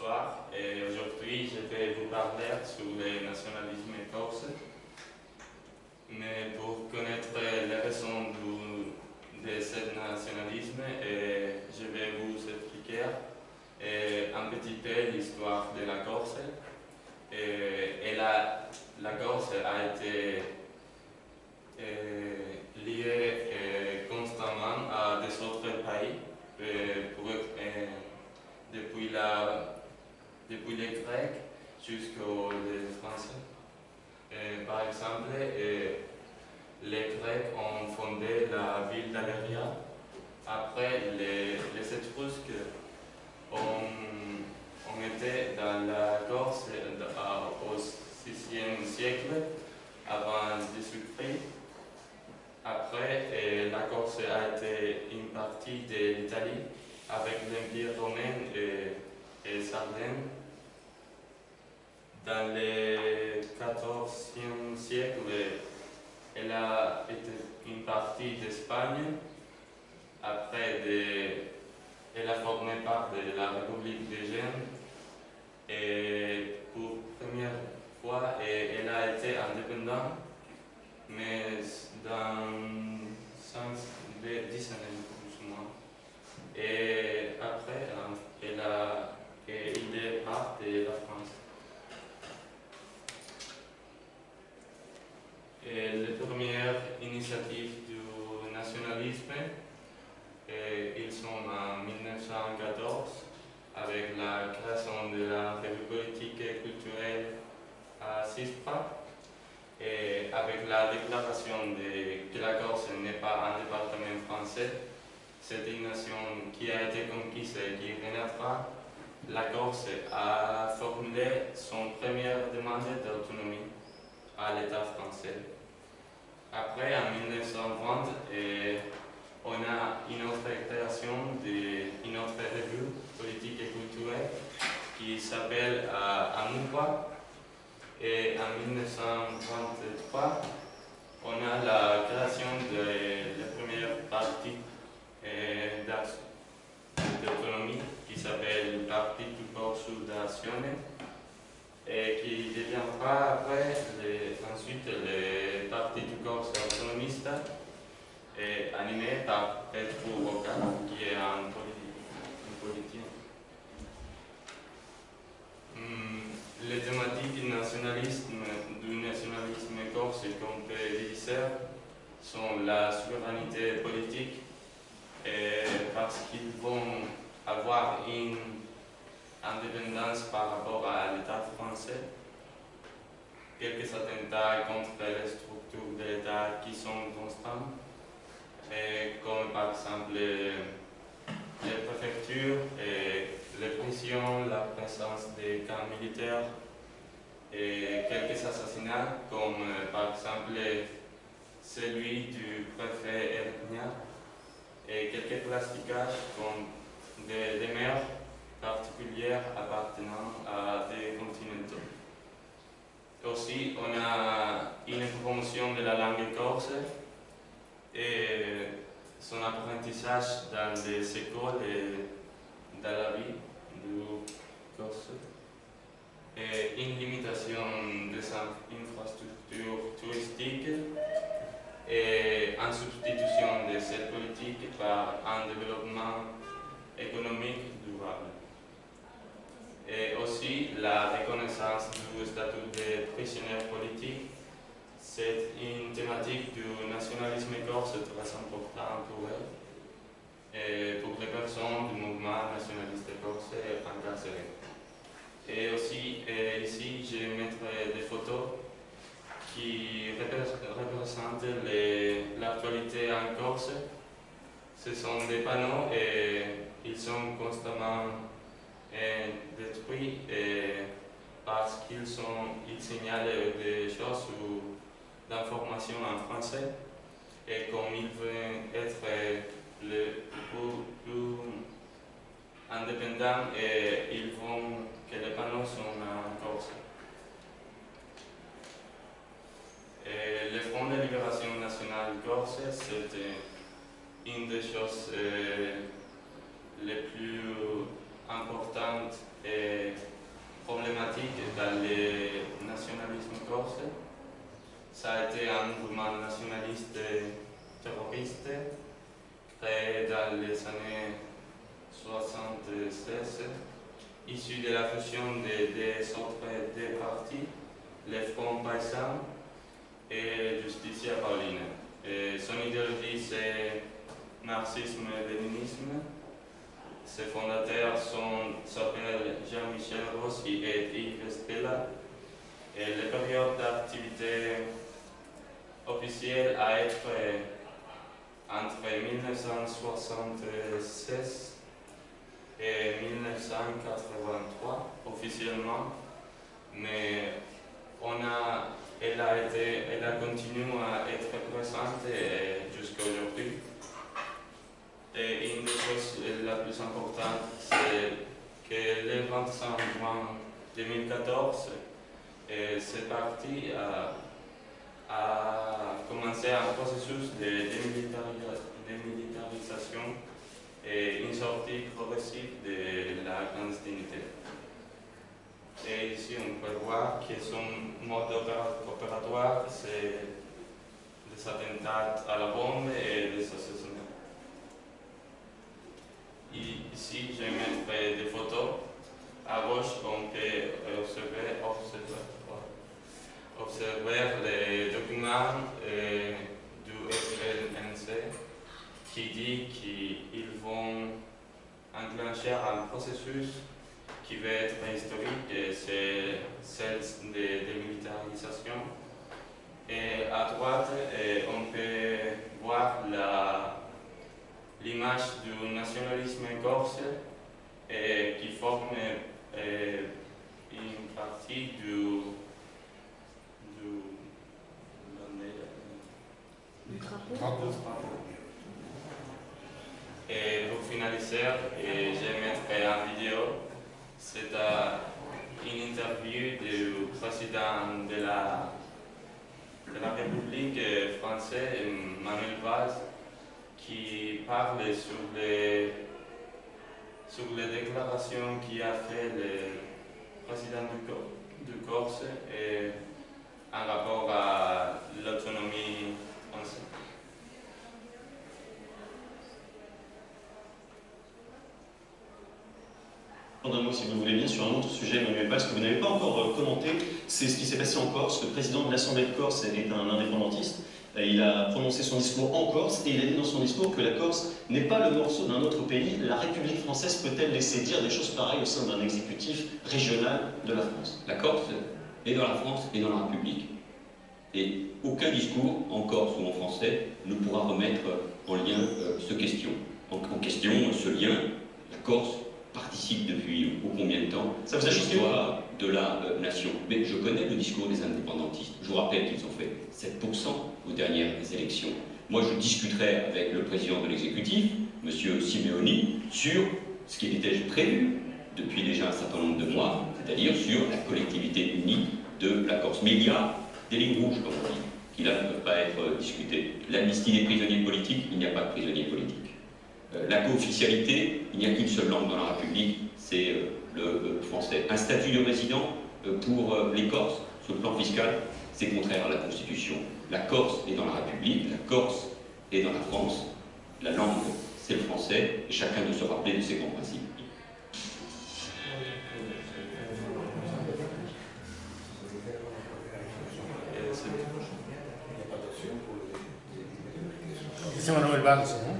bonsoir. Et aujourd'hui, je vais vous parler sur le nationalisme corse. Mais pour connaître les raisons de ce nationalisme, je vais vous expliquer un petit peu l'histoire de la Corse. La Corse a été liée constamment à des autres pays. Depuis les Grecs jusqu'aux Français. Par exemple, les Grecs ont fondé la ville d'Aléria. Après, les Étrusques ont été dans la Corse au VIe siècle avant Jésus-Christ. Après, la Corse a été une partie de l'Italie avec l'Empire romain et Sardaigne. Dans le XIVe siècle, elle a été une partie d'Espagne. Après, elle a formé part de la République de Gênes. Et pour la première fois, elle a été indépendante, mais dans 10 années plus ou moins. Et après, il est part de la France. Et les premières initiatives du nationalisme, ils sont en 1914 avec la création de la revue politique et culturelle à CISPRA et avec la déclaration que la Corse n'est pas un département français. C'est une nation qui a été conquise et qui renaîtra. La Corse a formulé son première demande d'autonomie à l'État français. Après, en 1920, on a une autre création d'une autre revue politique et culturelle qui s'appelle AMUPA. Et en 1923, on a la création de la première partie d'autonomie qui s'appelle Parti du Corso d'Azione et qui deviendra après ensuite le Parti du Corse autonomiste animé par Petru Rocca qui est un politicien. Les thématiques du nationalisme corse, comme on peut dire, sont la souveraineté politique parce qu'ils vont avoir une indépendance par rapport à l'État français, quelques attentats contre les structures de l'État qui sont constants, comme par exemple les préfectures, les prisons, la présence des camps militaires, et quelques assassinats, comme par exemple celui du préfet Erignac, et quelques plastiquages comme des mers particulières appartenant à des continentaux. Aussi, on a une promotion de la langue corse et son apprentissage dans les écoles et dans la vie du corse. Et une limitation des infrastructures touristiques et en substitution de cette politique par un développement économique durable. Et aussi la reconnaissance du statut de prisonnier politique, c'est une thématique du nationalisme corse très importante pour elle et pour les personnes du mouvement nationaliste corse incarcérées. Et aussi, ici, je mettrai des photos qui représentent l'actualité en Corse. Ce sont des panneaux et ils sont constamment détruits parce qu'ils signalent des choses ou d'informations en français. Et comme ils veulent être plus indépendants, ils vont que les panneaux sont en corse. Le Front de Libération Nationale Corse, c'était une des choses les plus importantes et coriste créé dans les années 76, issu de la fusion des autres deux partis, le Front Paysan et Justicia Paulina. Son idéologie, c'est marxisme-léninisme. Ses fondateurs s'appellent Jean-Michel Rossi et Yves Stella. Et la période d'activité officielle a été entre 1976 et 1983 officiellement, mais elle a continué à être présente jusqu'à aujourd'hui. Et une des choses la plus importante, c'est que le 25 juin 2014, ce parti a commencé un processus de démilitarisation et une sortie progressive de la clandestinité. Et ici, on peut voir que son mode opératoire, c'est des attentats à la bombe et des assassinats. Ici, je mettrai des photos. À gauche, on peut observer les documents du FLNC qui dit qu'ils vont enclencher un processus qui va être historique, c'est celle de démilitarisation. Et à droite, on peut voir l'image du nationalisme corse qui forme une partie du drapeau. Et pour finaliser, je mettrai en vidéo, c'est une interview du président de la République française, Manuel Valls, qui parle sur les déclarations qu'a fait le président du Corse en rapport à l'autonomie française. Un mot, si vous voulez bien, sur un autre sujet, Manuel Valls, que vous n'avez pas encore commenté, c'est ce qui s'est passé en Corse. Le président de l'Assemblée de Corse est un indépendantiste. Il a prononcé son discours en Corse et il a dit dans son discours que la Corse n'est pas le morceau d'un autre pays. La République française peut-elle laisser dire des choses pareilles au sein d'un exécutif régional de la France? La Corse est dans la France et dans la République. Et aucun discours, en Corse ou en français, ne pourra remettre en lien ce lien. La Corse participe depuis combien de temps à l'histoire de la nation. Mais je connais le discours des indépendantistes. Je vous rappelle qu'ils ont fait 7% aux dernières élections. Moi, je discuterai avec le président de l'exécutif, M. Simeoni, sur ce qui était prévu depuis déjà un certain nombre de mois, c'est-à-dire sur la collectivité unique de la Corse. Mais il y a des lignes rouges, comme on dit, qui là ne peuvent pas être discutées. L'amnistie des prisonniers politiques, il n'y a pas de prisonniers politiques. La co-officialité, il n'y a qu'une seule langue dans la République, c'est le français. Un statut de résident pour les Corses, sur le plan fiscal, c'est contraire à la Constitution. La Corse est dans la République, la Corse est dans la France. La langue, c'est le français, et chacun doit se rappeler de ses grands principes. Siamo Manuel Valls, no?